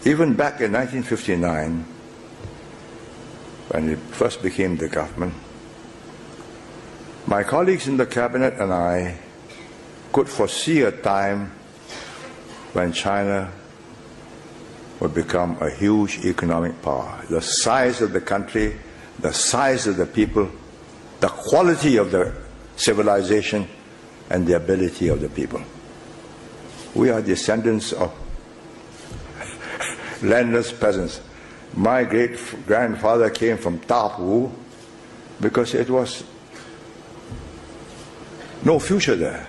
Even back in 1959, when it first became the government, my colleagues in the cabinet and I could foresee a time when China would become a huge economic power. The size of the country, the size of the people, the quality of the civilization, and the ability of the people. We are descendants of landless peasants. My great-grandfather came from Tapu because it was no future there.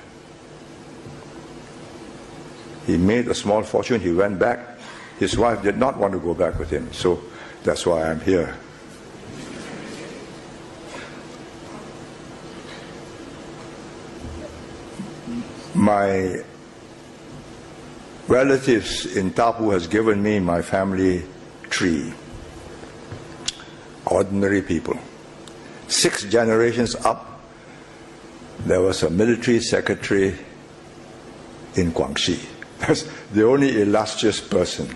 He made a small fortune, he went back. His wife did not want to go back with him, so that's why I'm here. My relatives in Tapu has given me my family tree. Ordinary people. 6 generations up, there was a military secretary in Guangxi. That's the only illustrious person.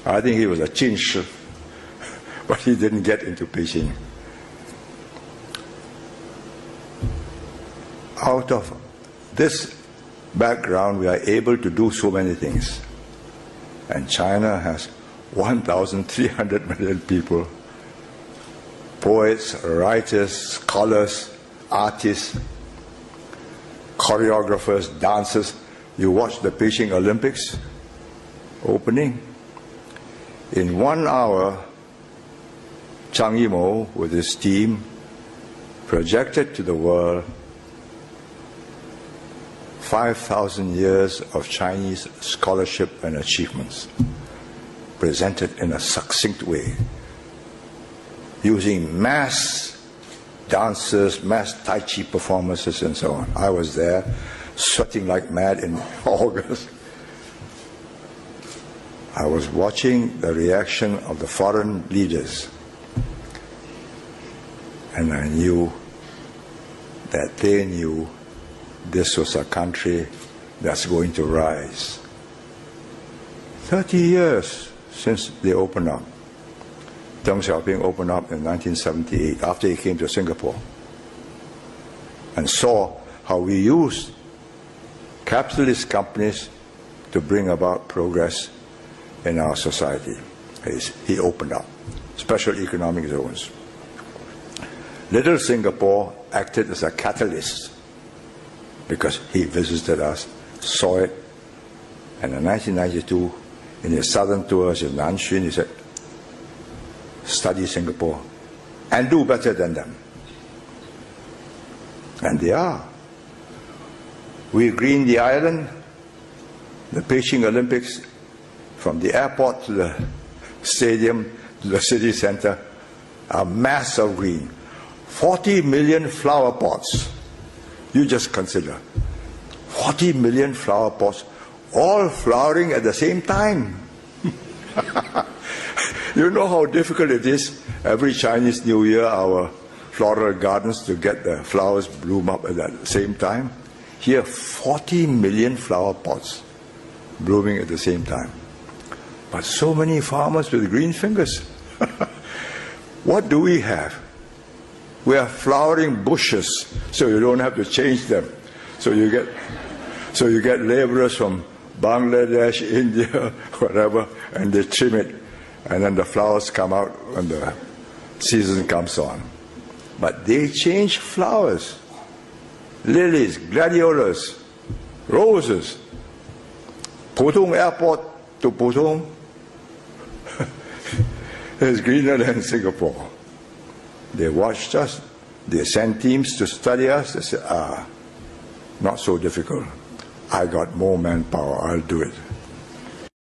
I think he was a Jinshi, but he didn't get into Beijing. Out of this background, we are able to do so many things. And China has 1,300 million people, poets, writers, scholars, artists, choreographers, dancers. You watch the Beijing Olympics opening. In 1 hour, Zhang Yimou with his team projected to the world 5,000 years of Chinese scholarship and achievements, presented in a succinct way, using mass dancers, mass Tai Chi performances, and so on. I was there, sweating like mad in August. I was watching the reaction of the foreign leaders, and I knew that they knew this was a country that's going to rise. 30 years since they opened up. Deng Xiaoping opened up in 1978 after he came to Singapore and saw how we used capitalist companies to bring about progress in our society. He opened up special economic zones. Little Singapore acted as a catalyst because he visited us, saw it, and in 1992, in his southern tours in Nanxun, he said, study Singapore and do better than them. And they are. We greened the island, the Beijing Olympics, from the airport to the stadium to the city center, a mass of green. 40 million flower pots. You just consider. 40 million flower pots, all flowering at the same time. You know how difficult it is every Chinese New Year, our floral gardens, to get the flowers bloom up at the same time? Here, 40 million flower pots blooming at the same time. But so many farmers with green fingers. What do we have? We have flowering bushes, so you don't have to change them. So you get laborers from Bangladesh, India, whatever, and they trim it, and then the flowers come out when the season comes on. But they change flowers, lilies, gladiolas, roses. Putong Airport to Putong is greener than Singapore. They watched us, they sent teams to study us. They said, not so difficult. I got more manpower, I'll do it.